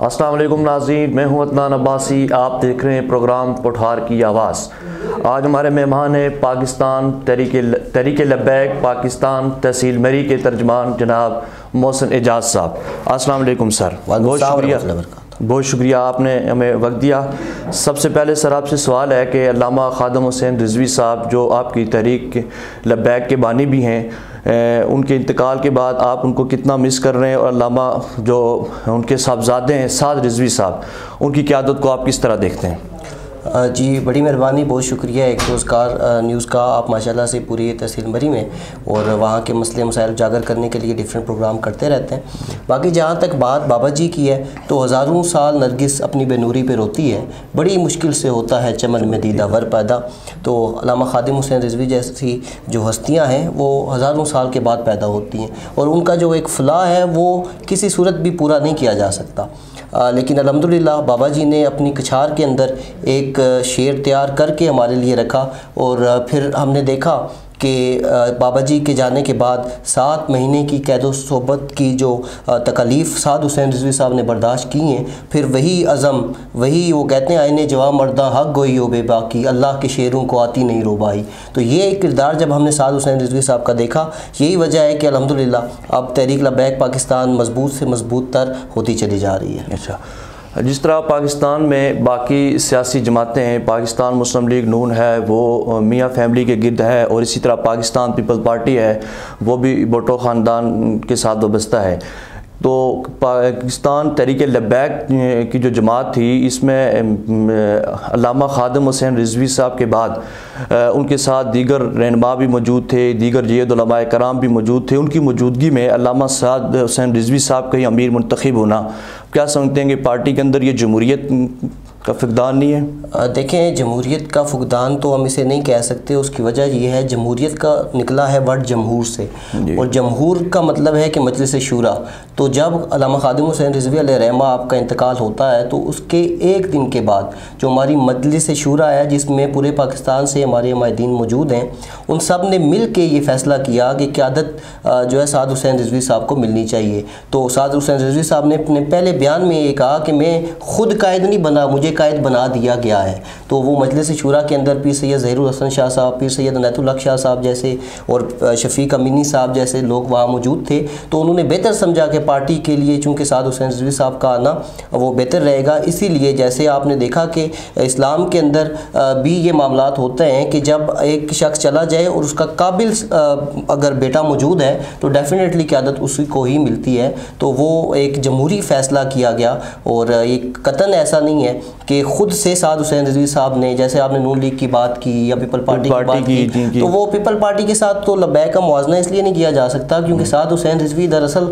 अस्सलाम वालेकुम नाज़रीन, मैं हूं अदनान अब्बासी। आप देख रहे हैं प्रोग्राम कोठार की आवाज़। आज हमारे मेहमान हैं पाकिस्तान तहरीक लब्बैक पाकिस्तान तहसील मरी के तर्जमान जनाब मोहसिन एजाज साहब। अस्सलाम वालेकुम सर, बहुत शुक्रिया आपने हमें वक्त दिया। सबसे पहले सर आपसे सवाल है कि अल्लामा खादम हुसैन रिजवी साहब जो आपकी तहरीक लब्बैक के बानी भी हैं, उनके इंतकाल के बाद आप उनको कितना मिस कर रहे हैं, और अल्लामा जो उनके साहबजादे हैं साद रिजवी साहब, उनकी क़यादत को आप किस तरह देखते हैं? जी बड़ी मेहरबानी, बहुत शुक्रिया एक रोज़गार न्यूज़ का। आप माशाल्लाह से पूरी तहसील मरी में और वहाँ के मसले मसाइल उजागर करने के लिए डिफरेंट प्रोग्राम करते रहते हैं। बाकी जहाँ तक बात बाबा जी की है तो हज़ारों साल नरगिस अपनी बेनूरी पे रोती है, बड़ी मुश्किल से होता है चमन में दीदावर पैदा। तो अल्लामा खादिम हुसैन रिजवी जैसी जो हस्तियाँ हैं वो हज़ारों साल के बाद पैदा होती हैं, और उनका जो एक फ़लाह है वो किसी सूरत भी पूरा नहीं किया जा सकता। लेकिन अल्हम्दुलिल्लाह बाबा जी ने अपनी कछार के अंदर एक शेर तैयार करके हमारे लिए रखा, और फिर हमने देखा कि बाबा जी के जाने के बाद 7 महीने की कैदो सोबत की जो तकलीफ़ साद हुसैन रिजवी साहब ने बर्दाश्त की हैं, फिर वही अज़म, वही वो कहते हैं आईने जवा मर्दा हक गोई हो बेबाकी, अल्लाह के शेरों को आती नहीं रोबाई। तो ये किरदार जब हमने साद हुसैन रिजवी साहब का देखा, यही वजह है कि अल्हम्दुलिल्लाह अब तहरीक लब्बैक पाकिस्तान मजबूत से मजबूत तर होती चली जा रही है। अच्छा, जिस तरह पाकिस्तान में बाकी सियासी जमातें हैं, पाकिस्तान मुस्लिम लीग नून है वो मियाँ फैमिली के गिर्द है, और इसी तरह पाकिस्तान पीपल पार्टी है वो भी भुट्टो ख़ानदान के साथ वाबस्ता है। तो पाकिस्तान तहरीक लब्बैक की जो जमात थी, इसमें अल्लामा खादिम हुसैन रिजवी साहब के बाद उनके साथ दीगर रहनुमा भी मौजूद थे, दीगर जयद उलमाए कराम भी मौजूद थे। उनकी मौजूदगी में अल्लामा साद हुसैन रिजवी साहब का ही अमीर मुंतखब होना, क्या समझते हैं कि पार्टी के अंदर ये जमहूरियत का फुकदान नहीं है? देखें, जमहूरियत का फुकदान तो हम इसे नहीं कह सकते। उसकी वजह यह है, जमहूरियत का निकला है वर्ड जमहूर से, और जमहूर का मतलब है कि मजलिस शूरा। तो जब अल्लामा खादिम हुसैन रिजवी अलैहिर्रहमा आपका इंतकाल होता है तो उसके एक दिन के बाद जो हमारी मजलिस शूरा है, जिसमें पूरे पाकिस्तान से हमारे हमायदीन मौजूद हैं, उन सब ने मिल के ये फ़ैसला किया कि क़यादत जो है साद हुसैन रिजवी साहब को मिलनी चाहिए। तो साद हुसैन रिजवी साहब ने अपने पहले बयान में ये कहा कि मैं खुद कायद नहीं बना, मुझे कायद बना दिया गया है। तो वो मजलिस शूरा के अंदर पीर सैयद ज़हीरुल हसन शाह साहब, पीर सैयद अनायतुल हक शाह साहब जैसे और शफीक अमीनी साहब जैसे लोग वहाँ मौजूद थे। तो उन्होंने बेहतर समझा कि पार्टी के लिए चूँकि साद हुसैन रिजवी साहब का आना वो बेहतर रहेगा। इसीलिए जैसे आपने देखा कि इस्लाम के अंदर भी ये मामलात होते हैं कि जब एक शख्स चला जाए और उसका काबिल अगर बेटा मौजूद है तो डेफिनेटली क़यादत उसी को ही मिलती है। तो वो एक जमहूरी फ़ैसला किया गया, और एक कतन ऐसा नहीं है कि ख़ुद से साद हुसैन रिजवी साहब ने, जैसे आपने नून लीग की बात की या पीपल पार्टी की बात की, तो वो पीपल पार्टी के साथ तो लब्बैक का मुआवजना इसलिए नहीं किया जा सकता क्योंकि साद हुसैन रिजवी दरअसल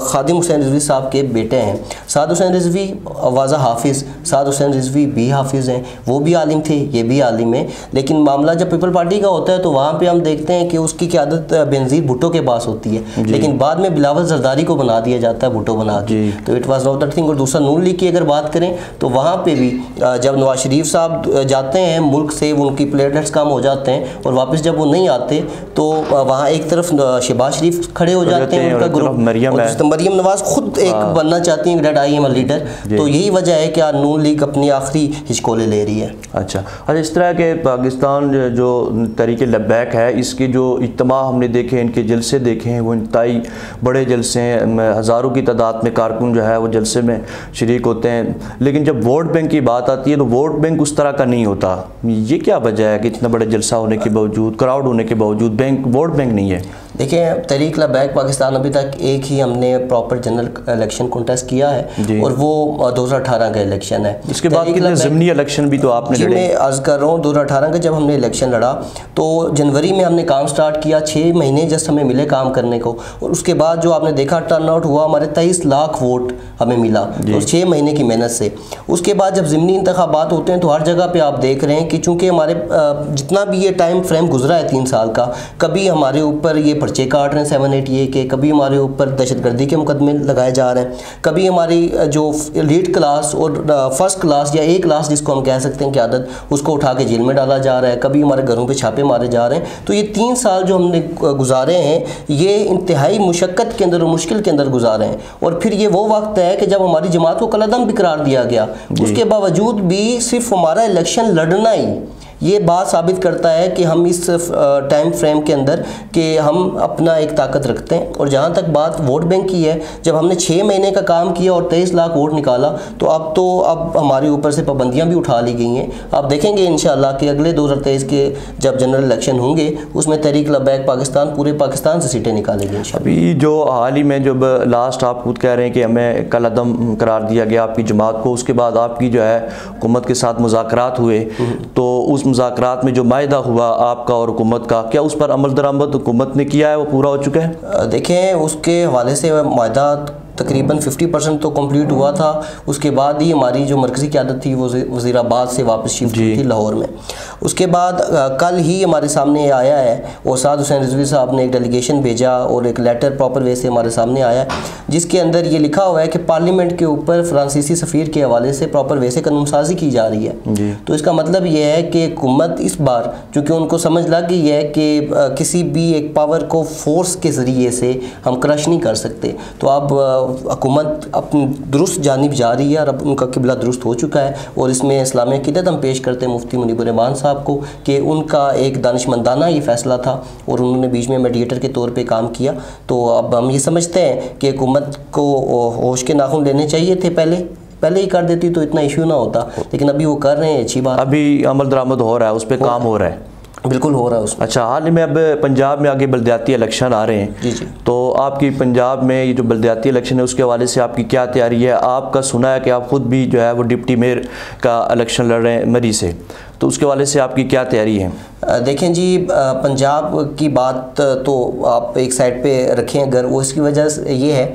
खादिम हुसैन रिजवी साहब के बेटे हैं। साद हुसैन रिजवी वाज़ा हाफिज़, साद हुसैन रिजवी भी हाफिज़ हैं, वो भी आलिम थे, ये भी आलिम है। लेकिन मामला जब पीपल पार्टी का होता है तो वहाँ पर हम देखते हैं कि उसकी क़यादत बेनज़ीर भुट्टो के पास होती है, लेकिन बाद में बिलावल जरदारी को बना दिया जाता है भुट्टो बना के। तो it was not that thing. और दूसरा नून लीग की अगर बात करें तो वहाँ पे भी जब नवाज शरीफ साहब जाते हैं मुल्क से, उनकी प्लेटलेट्स कम हो जाते हैं और वापस जब वो नहीं आते तो वहाँ एक तरफ शहबाज शरीफ खड़े हो जाते हैं, उनका ग्रुप, मरियम नवाज खुद एक बनना चाहती हैं that I am a leader. तो यही वजह है कि नून लीग अपनी आखिरी हिचकोले ले रही है। अच्छा, इस तरह के पाकिस्तान जो तहरीक लब्बैक है, इसके जो इज्तिमा हमने देखे, इनके जलसे देखे हैं, वो इंतहाई बड़े जलसे हैं, हज़ारों की तादाद में कारकुन जो है वो जलसे में शरीक होते हैं। लेकिन जब वोट बैंक की बात आती है तो वोट बैंक उस तरह का नहीं होता। ये क्या वजह है कि इतना बड़े जलसा होने के बावजूद, क्राउड होने के बावजूद वोट बैंक नहीं है? देखिए, तहरीक लब्बैक पाकिस्तान अभी तक एक ही हमने प्रॉपर जनरल इलेक्शन कॉन्टेस्ट किया है, और वो 2018 का इलेक्शन है। इसके बाद कितने ज़िमनी इलेक्शन भी तो आपने लड़े? मैं अर्ज़ कर रहा हूँ 2018 का जब हमने इलेक्शन लड़ा तो जनवरी में हमने काम स्टार्ट किया, 6 महीने जस्ट हमें मिले काम करने को, और उसके बाद जो आपने देखा टर्न आउट हुआ, हमारे 23 लाख वोट हमें मिला तो 6 महीने की मेहनत से। उसके बाद जब ज़िमनी इंतखाबात होते हैं तो हर जगह पर आप देख रहे हैं कि चूँकि हमारे जितना भी ये टाइम फ्रेम गुजरा है 3 साल का, कभी हमारे ऊपर ये पर्चे काट रहे हैं 780A के, कभी हमारे ऊपर दहशतगर्दी के मुकदमे लगाए जा रहे हैं, कभी हमारी जो एलीट क्लास और फर्स्ट क्लास या ए क्लास जिसको हम कह सकते हैं कि आदत, उसको उठा के जेल में डाला जा रहा है, कभी हमारे घरों पे छापे मारे जा रहे हैं। तो ये 3 साल जो हमने गुजारे हैं ये इंतहाई मुशक्क़त के अंदर और मुश्किल के अंदर गुजारे हैं। और फिर ये वो वक्त है कि जब हमारी जमात को कलअदम भी करार दिया गया, उसके बावजूद भी सिर्फ हमारा इलेक्शन लड़ना ही ये बात साबित करता है कि हम इस टाइम फ्रेम के अंदर कि हम अपना एक ताकत रखते हैं। और जहाँ तक बात वोट बैंक की है, जब हमने 6 महीने का काम किया और 23 लाख वोट निकाला तो अब हमारे ऊपर से पाबंदियाँ भी उठा ली गई हैं। आप देखेंगे इंशाल्लाह कि अगले 2023 के जब जनरल इलेक्शन होंगे उसमें तहरीक लब्बैक पाकिस्तान पूरे पाकिस्तान से सीटें निकालेगी। अभी जो हाल ही में जब लास्ट आप खुद कह रहे हैं कि हमें कलअदम करार दिया गया आपकी जमात को, उसके बाद आपकी जो है हुकूमत के साथ मुज़ाकरात हुए, तो उस मुज़ाकरात में जो मायदा हुआ आपका और हुकूमत का, क्या उस पर अमल दरामद हुकूमत ने किया है, वो पूरा हो चुका है? देखें, उसके हवाले से मायदा तकरीबन 50% तो कंप्लीट हुआ था। उसके बाद ही हमारी जो मरकज़ी क़यादत थी वो वज़ीराबाद से वापस शिफ्ट हुई थी लाहौर में। उसके बाद कल ही हमारे सामने आया है और साद हुसैन रिजवी साहब ने एक डेलीगेशन भेजा और एक लेटर प्रॉपर वे से हमारे सामने आया है जिसके अंदर ये लिखा हुआ है कि पार्लियामेंट के ऊपर फ्रांसीसी सफ़ीर के हवाले से प्रॉपर वे से कानून साजी की जा रही है। तो इसका मतलब ये है कि हुकूमत इस बार चूँकि उनको समझ लग गई है कि किसी भी एक पावर को फोर्स के ज़रिए से हम क्रश नहीं कर सकते, तो अब हुकूमत अपनी दुरुस्त जानिब जा रही है और अब उनका किबला दुरुस्त हो चुका है। और इसमें इस्लामी अक़ीदत हम पेश करते हैं मुफ्ती मुनीबुर रहमान साहब को कि उनका एक दानिशमंदाना ये फ़ैसला था और उन्होंने बीच में मीडिएटर के तौर पे काम किया। तो अब हम ये समझते हैं कि हुकूमत को होश के नाखून लेने चाहिए थे, पहले ही कर देती तो इतना इशू ना होता, लेकिन अभी वो कर रहे हैं, अच्छी बात। अभी अमल दरामद हो रहा है, उस पर काम हो रहा है, बिल्कुल हो रहा है उसमें। अच्छा, हाल ही में अब पंजाब में आगे बलदियाती इलेक्शन आ रहे हैं, जी, तो आपकी पंजाब में ये जो बलदियाती इलेक्शन है उसके हवाले से आपकी क्या तैयारी है? आपका सुना है कि आप ख़ुद भी जो है वो डिप्टी मेयर का इलेक्शन लड़ रहे हैं मरी से, तो उसके हवाले से आपकी क्या तैयारी है? देखें जी, पंजाब की बात तो आप एक साइड पे रखें अगर, वो इसकी वजह से ये है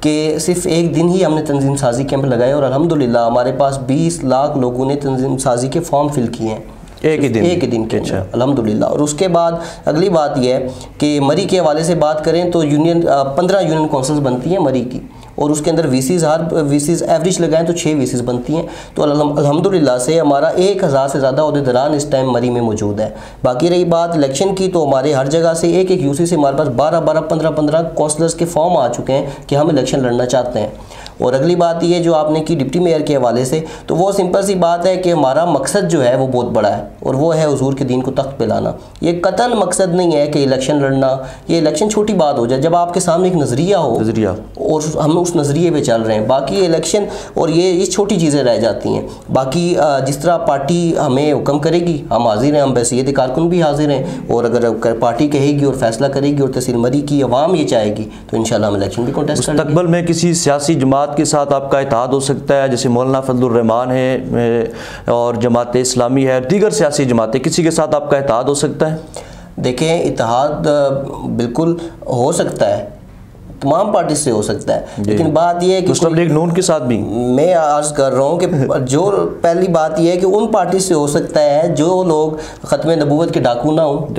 कि सिर्फ एक दिन ही हमने तंजीम साजी कैंप लगाए और अल्हम्दुलिल्लाह हमारे पास 20 लाख लोगों ने तंजीम साजी के फॉर्म फिल किए हैं एक ही दिन के अंदर, अल्हम्दुलिल्लाह। और उसके बाद अगली बात यह है कि मरी के हवाले से बात करें तो 15 यूनियन काउंसिल्स बनती हैं मरी की, और उसके अंदर वीसीज एवरेज लगाएं तो 6 वीसीज बनती हैं। तो अल्हम्दुलिल्लाह से हमारा 1000 से ज़्यादा अहदेदारान इस टाइम मरी में मौजूद है। बाकी रही बात इलेक्शन की, तो हमारे हर जगह से एक यूसी से हमारे पास 12-12, 15-15 काउंसलर्स के फॉर्म आ चुके हैं कि हम इलेक्शन लड़ना चाहते हैं। और अगली बात ये जो आपने की डिप्टी मेयर के हवाले से, तो वो सिंपल सी बात है कि हमारा मकसद जो है वो बहुत बड़ा है और वो है हुजूर के दीन को तख्त पे लाना। ये कतन मकसद नहीं है कि इलेक्शन लड़ना, ये इलेक्शन छोटी बात हो जाए जब आपके सामने एक नज़रिया हो और हम उस नज़रिए पे चल रहे हैं। बाकी इलेक्शन और ये छोटी चीज़ें रह जाती हैं। बाकी जिस तरह पार्टी हमें हुक्म करेगी हम हाजिर हैं, हम बैसियत कारकुन भी हाजिर हैं, और अगर पार्टी कहेगी और फैसला करेगी और तहसील मरी की अवाम ये चाहेगी तो इंशाल्लाह हम इलेक्शन भी कॉन्टेस्ट करेंगे। मुस्तकबिल में किसी सियासी जमात के साथ आपका इत्तेहाद हो सकता है, जैसे मौलाना फजलुर रहमान है और जमात इस्लामी है, दीगर सियासी जमातें, किसी के साथ आपका इत्तेहाद हो सकता है? देखें, इत्तेहाद बिल्कुल हो सकता है, तमाम पार्टी से हो सकता है, लेकिन बात यह है कि मुस्लिम लीग नून के साथ भी मैं अर्ज कर रहा हूँ कि जो पहली बात यह है कि उन पार्टी से हो सकता है जो लोग ख़त्म नबूवत के डाकू ना हो,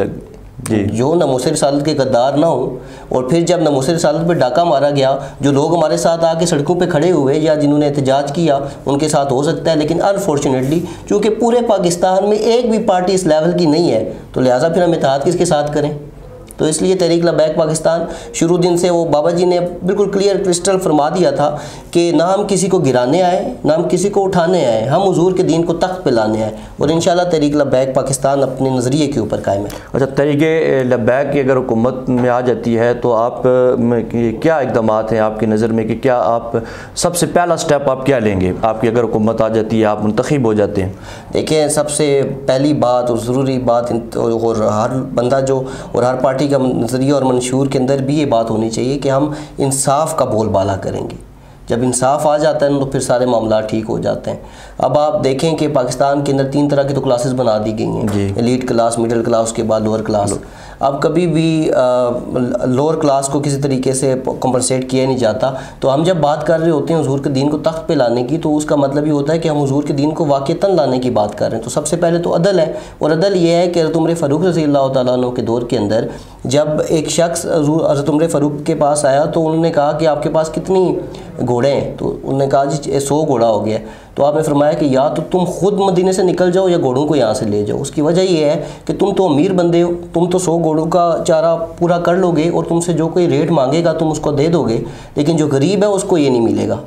जो नमूसे रिसालत के गद्दार ना हो। और फिर जब नमूसे रिसालत पे डाका मारा गया, जो लोग हमारे साथ आके सड़कों पे खड़े हुए या जिन्होंने एहतजाज किया उनके साथ हो सकता है, लेकिन अनफॉर्चुनेटली चूँकि पूरे पाकिस्तान में एक भी पार्टी इस लेवल की नहीं है, तो लिहाजा फिर हम इत्तेहाद किसके साथ करें? तो इसलिए तहरीक लब्बैक पाकिस्तान शुरू दिन से, वो बाबा जी ने बिल्कुल क्लियर क्रिस्टल फरमा दिया था कि ना हम किसी को गिराने आए, ना हम किसी को उठाने आए, हम हुजूर के दीन को तख्त पे लाने आए, और इंशाल्लाह तहरीक लब्बैक पाकिस्तान अपने नज़रिए के ऊपर कायम है। अच्छा, तहरीक लब्बैक की अगर हुकूमत में आ जाती है तो आप क्या इक़दाम हैं आपकी नज़र में, कि क्या आप सबसे पहला स्टेप आप क्या लेंगे? आपकी अगर हुकूमत आ जाती है, आप मुंतखब हो जाते हैं? देखिए, सबसे पहली बात और ज़रूरी बात, और हर बंदा जो और हर पार्टी का नज़रिया और मंशूर के अंदर भी ये बात होनी चाहिए कि हम इंसाफ का बोलबाला करेंगे। जब इंसाफ आ जाता है ना तो फिर सारे मामला ठीक हो जाते हैं। अब आप देखें कि पाकिस्तान के अंदर 3 तरह की तो क्लासेस बना दी गई हैं, एलीट क्लास, मिडिल क्लास, उसके बाद लोअर क्लास। अब कभी भी लोअर क्लास को किसी तरीके से कंपनसेट किया नहीं जाता। तो हम जब बात कर रहे होते हैं हुजूर के दीन को तख्त पे लाने की, तो उसका मतलब ये होता है कि हम हुजूर के दीन को वाक़तन लाने की बात कर रहे हैं। तो सबसे पहले तो अदल है, और अदल ये है कि हज़रत उमर फ़ारूक रज़ी अल्लाह तआला अन्हु के दौर के अंदर जब एक शख्स हज़रत उमर फ़ारूक के पास आया तो उन्होंने कहा कि आपके पास कितनी घोड़े हैं, तो उन्होंने कहा जी 100 घोड़ा हो गया। तो आपने फरमाया कि या तो तुम खुद मदीने से निकल जाओ या घोड़ों को यहाँ से ले जाओ। उसकी वजह ये है कि तुम तो अमीर बंदे हो, तुम तो 100 घोड़ों का चारा पूरा कर लोगे और तुमसे जो कोई रेट मांगेगा तुम उसको दे दोगे, लेकिन जो गरीब है उसको ये नहीं मिलेगा।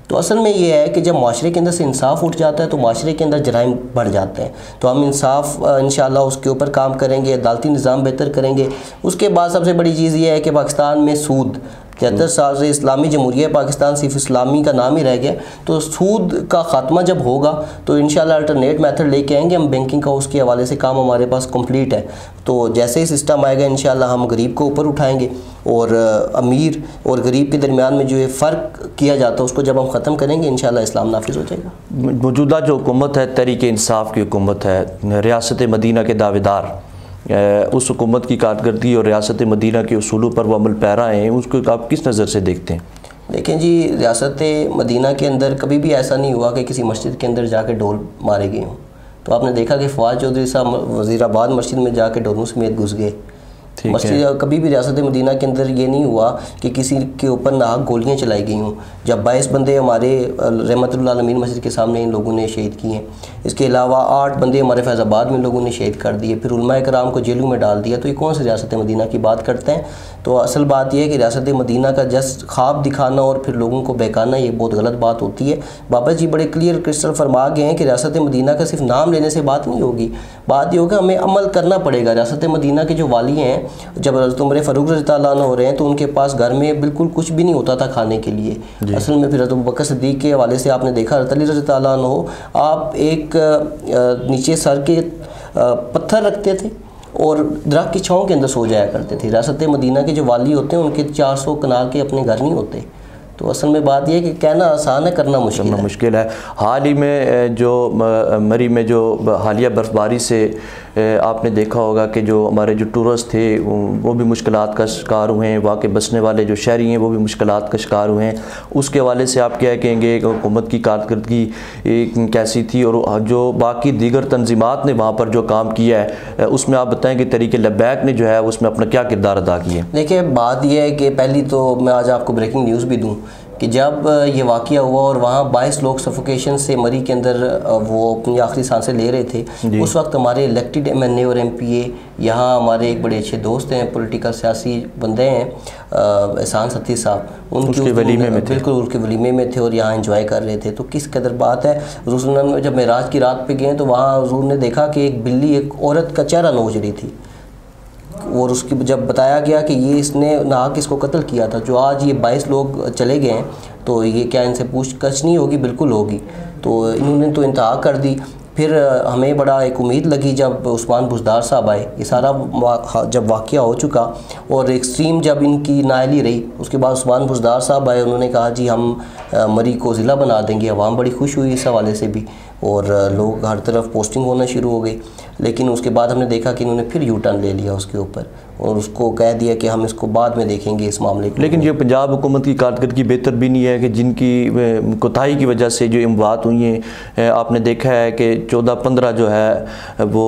तो असल में ये है कि जब माशरे के अंदर से इंसाफ उठ जाता है तो माशरे के अंदर जराइम बढ़ जाते हैं। तो हम इंसाफ इंशाअल्लाह उसके ऊपर काम करेंगे, अदालती निज़ाम बेहतर करेंगे। उसके बाद सबसे बड़ी चीज़ ये है कि पाकिस्तान में सूद 73 साल से इस्लामी जमहूरिया पाकिस्तान सिर्फ इस्लामी का नाम ही रह गया। तो सूद का ख़ात्मा जब होगा तो इंशाल्लाह अल्टरनेट मेथड लेके आएंगे हम बैंकिंग का, उसके हवाले से काम हमारे पास कंप्लीट है। तो जैसे ही सिस्टम आएगा इंशाल्लाह हम गरीब को ऊपर उठाएंगे और अमीर और गरीब के दरमियान में जो ये फ़र्क किया जाता है उसको जब हम ख़त्म करेंगे इंशाल्लाह इस्लाम नाफिज हो जाएगा। मौजूदा जो हुकूमत है तहरीक इंसाफ की हुकूमत है, रियासत मदीना के दावेदार उस हुकूमत की कारकर्दगी और रियासत मदीना के उसूलों पर वो अमल पैरा हैं, उसको आप किस नज़र से देखते हैं? देखें जी, रियासत मदीना के अंदर कभी भी ऐसा नहीं हुआ कि किसी मस्जिद के अंदर जाके ढोल मारे गए हों। तो आपने देखा कि फवाद चौधरी साहब वज़ीराबाद मस्जिद में जाके ढोलों समेत घुस गए। मस्जिद कभी भी रियासत मदीना के अंदर ये नहीं हुआ कि किसी के ऊपर नाहक गोलियां चलाई गई हों। जब 22 बंदे हमारे रहमतुल्लाह आलमीन मस्जिद के सामने इन लोगों ने शहीद किए हैं। इसके अलावा 8 बंदे हमारे फैज़ाबाद में लोगों ने शहीद कर दिए, फिर उलमा कराम को जेलों में डाल दिया। तो ये कौन सी रियासत मदीना की बात करते हैं? तो असल बात यह है कि रियासत मदीना का जस्ट ख्वाब दिखाना और फिर लोगों को बहकाना ये बहुत गलत बात होती है। बाबा जी बड़े क्लियर क्रिस्टल फरमा गए हैं कि रियासत मदीना का सिर्फ नाम लेने से बात नहीं होगी, बात ये होगी हमें अमल करना पड़ेगा। रियासत मदीना के जो वाली हैं, जब हज़रत उमर फ़ारूक रज़ियल्लाहु अन्हु हो रहे हैं तो उनके पास घर में बिल्कुल कुछ भी नहीं होता था खाने के लिए। असल में फिर हज़रत अबू बकर सिद्दीक़ के हवाले से आपने देखा, हज़रत अली रज़ियल्लाहु अन्हु आप एक नीचे सर के पत्थर रखते थे और दरख्त की छाँव के अंदर सो जाया करते थे। रियासत मदीना के जो वाली होते हैं उनके 400 कनाल के अपने घर नहीं होते। तो असल में बात यह है कि कहना आसान है, करना मुश्किल है। हाल ही में जो मरी में जो हालिया बर्फ़बारी से आपने देखा होगा कि जो हमारे जो टूरिस्ट थे वो भी मुश्किलात का शिकार हुए हैं, वहाँ के बसने वाले जो शहरी हैं वो भी मुश्किलात का शिकार हुए हैं। उसके हवाले से आप क्या कहेंगे कि हुकूमत की कारकर्दगी कैसी थी और जो बाकी दीगर तंजीमात ने वहाँ पर जो काम किया है उसमें आप बताएँ कि तरीक़े लब्बैक ने जो है उसमें अपना क्या किरदार अदा किया? देखिए, बात यह है कि पहली तो मैं आज आपको ब्रेकिंग न्यूज़ भी दूँ कि जब ये वाक़या हुआ और वहाँ 22 लोग सफोकेशन से मरी के अंदर वो अपनी आखिरी सांसें ले रहे थे, उस वक्त हमारे इलेक्टेड MNA और MPA यहाँ हमारे एक बड़े अच्छे दोस्त हैं, पॉलिटिकल सियासी बंदे हैं, एहसान सत्ती साहब, उनके वलीमे में बिल्कुल उनके वलीमे में थे और यहाँ एंजॉय कर रहे थे। तो किस कदर बात है। हुज़ूर जब मेराज की रात पे गए तो वहाँ हुज़ूर ने देखा कि एक बिल्ली एक औरत का चेहरा नोच रही थी और उसकी जब बताया गया कि ये इसने नाहक इसको कत्ल किया था। जो आज ये 22 लोग चले गए हैं तो ये क्या इनसे पूछताछ नहीं होगी? बिल्कुल होगी। तो इन्होंने तो इंतहा कर दी। फिर हमें बड़ा एक उम्मीद लगी जब उस्मान बुज़दार साहब आए, ये सारा जब वाक़या हो चुका और एक्सट्रीम जब इनकी नाअहली रही, उसके बाद उस्मान बुज़दार साहब आए, उन्होंने कहा जी हम मरी को ज़िला बना देंगे। अवाम बड़ी खुश हुई इस हवाले से भी और लोग हर तरफ पोस्टिंग होना शुरू हो गई। लेकिन उसके बाद हमने देखा कि इन्होंने फिर यू टर्न ले लिया उसके ऊपर और उसको कह दिया कि हम इसको बाद में देखेंगे इस मामले को। लेकिन ये पंजाब हुकूमत की कारकर्दगी बेहतर भी नहीं है कि जिनकी कोताही की वजह से जो इमवात हुई हैं, आपने देखा है कि 14-15 जो है वो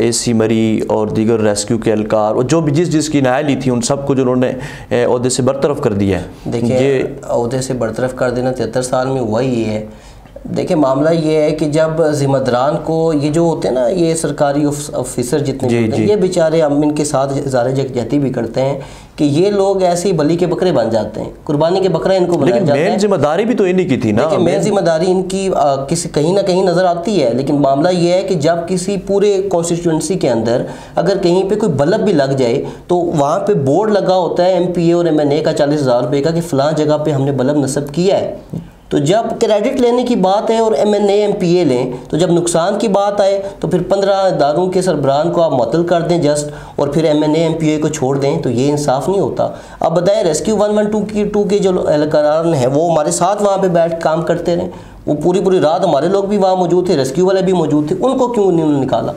AC मरी और दीगर रेस्क्यू के एहलकार और जो भी जिसकी नाअहली थी उन सबको जो उन्होंने ओहदे से बरतरफ कर दिया है। देखिए, ओहदे से बरतरफ कर देना 73 साल में हुआ ही है। देखिए, मामला ये है कि जब ज़िम्मेदारान को ये जो होते हैं ना, ये सरकारी ऑफिसर जितने भी होते हैं, ये बेचारे हम इनके साथ इज़हार यकजहती भी करते हैं कि ये लोग ऐसे ही बलि के बकरे बन जाते हैं, कुर्बानी के बकरा इनको बनाया जाता है। मेन जिम्मेदारी भी तो इन्हीं की थी ना। देखिए, मेन जिम्मेदारी इनकी किसी कहीं ना कहीं नज़र आती है। लेकिन मामला ये है कि जब किसी पूरे कॉन्स्टिट्यूंसी के अंदर अगर कहीं पे कोई बल्ब भी लग जाए तो वहाँ पे बोर्ड लगा होता है MPA और MNA का 40,000 रुपये का कि फ़लाँ जगह पे हमने बल्ब नस्ब किया है। तो जब क्रेडिट लेने की बात है और MNA MPA लें, तो जब नुकसान की बात आए तो फिर 15 इदारों के सरबराहान को आप मुअत्तल कर दें जस्ट और फिर MNA MPA को छोड़ दें, तो ये इंसाफ नहीं होता। अब बताएं, रेस्क्यू 112 के जो एहलकार हैं वो हमारे साथ वहाँ पे बैठ काम करते रहे, वो पूरी रात हमारे लोग भी वहाँ मौजूद थे, रेस्क्यू वाले भी मौजूद थे, उनको क्यों नहीं निकाला?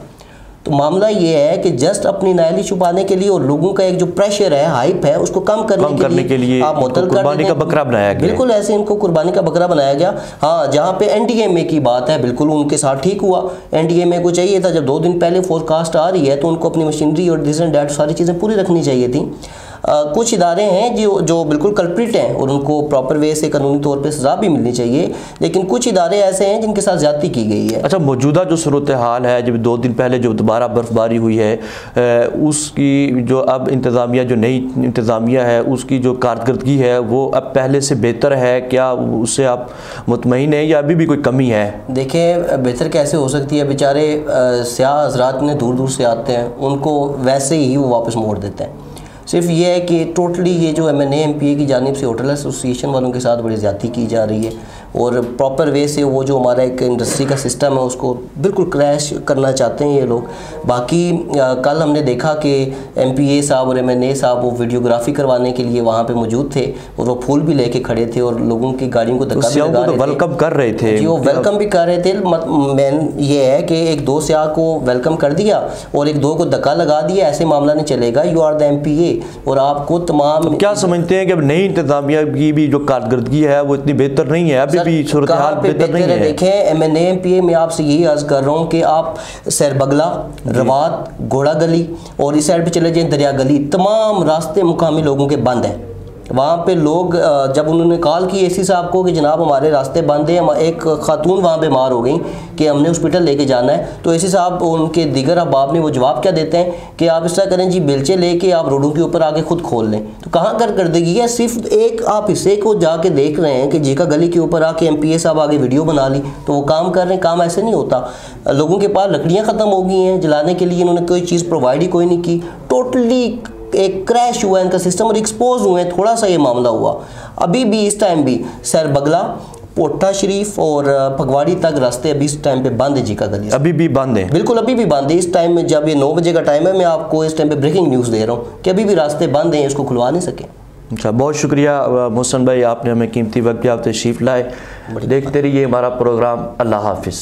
तो मामला ये है कि जस्ट अपनी नाअहली छुपाने के लिए और लोगों का एक जो प्रेशर है, हाइप है, उसको कम करने के लिए आप मुअत्तल कुर्बानी का बकरा बनाया गया। बिल्कुल ऐसे इनको कुर्बानी का बकरा बनाया गया। हाँ, जहाँ पे एनडीएमए की बात है, बिल्कुल उनके साथ ठीक हुआ। एनडीएमए को चाहिए था, जब 2 दिन पहले फोरकास्ट आ रही है तो उनको अपनी मशीनरी और दिस एंड डैट सारी चीज़ें पूरी रखनी चाहिए थी। कुछ इदारे हैं जो बिल्कुल कल्प्रिट हैं और उनको प्रॉपर वे से कानूनी तौर पे सज़ा भी मिलनी चाहिए, लेकिन कुछ इदारे ऐसे हैं जिनके साथ ज़्यादती की गई है। अच्छा, मौजूदा जो सूरत हाल है, जब 2 दिन पहले जो दोबारा बर्फबारी हुई है, उसकी जो अब इंतज़ामिया, जो नई इंतज़ामिया है, उसकी जो कारकर्दगी है वो अब पहले से बेहतर है क्या? उससे आप मुतमईन हैं या अभी भी कोई कमी है? देखें, बेहतर कैसे हो सकती है, बेचारे सियाह हज़रात ने दूर दूर से आते हैं, उनको वैसे ही वो वापस मोड़ देते हैं। सिर्फ ये है कि टोटली ये जो MNA MPA की जानिब से होटल एसोसिएशन वालों के साथ बड़ी ज़्यादती की जा रही है और प्रॉपर वे से वो जो हमारा एक इंडस्ट्री का सिस्टम है उसको बिल्कुल क्रैश करना चाहते हैं ये लोग। बाकी कल हमने देखा कि MPA साहब और MNA साहब वो वीडियोग्राफी करवाने के लिए वहाँ पे मौजूद थे और वो फूल भी लेके खड़े थे और लोगों की गाड़ियों को धक्का भी लगा रहे थे। वेलकम कर रहे थे जी, वो वेलकम भी कर रहे थे। मेन ये है कि 1-2 सियाह को वेलकम कर दिया और 1-2 को धक्का लगा दिया, ऐसे मामला नहीं चलेगा। यू आर द MPA और आपको तमाम। क्या समझते हैं कि अब नई इंतजामिया की भी जो कारकर्दगी है वो इतनी बेहतर नहीं है, अभी भी सूरत हाल बेहतर नहीं है? देखें, MNA MPA में आपसे यही अर्ज कर रहा हूँ कि आप सैरबगला, रवात, घोड़ा गली और इस साइड पे चले जाएं दरिया गली, तमाम रास्ते मुकामी लोगों के बंद हैं। वहाँ पे लोग जब उन्होंने कॉल की एसी साहब को कि जनाब हमारे रास्ते बंद हैं, एक खातून वहाँ बीमार हो गई कि हमने हॉस्पिटल लेके जाना है, तो एसी साहब उनके दीगर अहबाब ने वो जवाब क्या देते हैं कि आप इस तरह करें जी, बेलचे लेके आप रोडों के ऊपर आके खुद खोल लें। तो कहाँ करदगी है? सिर्फ एक आप हिस्से को जाके देख रहे हैं कि जेका गली के ऊपर आके MPA साहब आगे वीडियो बना ली तो वो काम कर रहे हैं। काम ऐसे नहीं होता। लोगों के पास लकड़ियाँ ख़त्म हो गई हैं जलाने के लिए, इन्होंने कोई चीज़ प्रोवाइड ही कोई नहीं की। टोटली एक क्रैश हुआ इनका सिस्टम और एक्सपोज हुए, थोड़ा सा ये मामला हुआ। अभी भी इस टाइम भी सैरबगला, पोटा शरीफ और फगवाड़ी तक रास्ते अभी इस टाइम पे बंद है। जीका गली अभी भी बंद है, बिल्कुल अभी भी बंद है। इस टाइम में जब ये 9 बजे का टाइम है, मैं आपको इस टाइम पे ब्रेकिंग न्यूज़ दे रहा हूँ कि अभी भी रास्ते बंद हैं, इसको खुलवा नहीं सके। अच्छा, बहुत शुक्रिया मोहसन भाई, आपने हमें कीमती वक्त दिया, आप तशरीफ़ लाए। देखते रहिए हमारा प्रोग्राम। अल्लाह हाफिज़।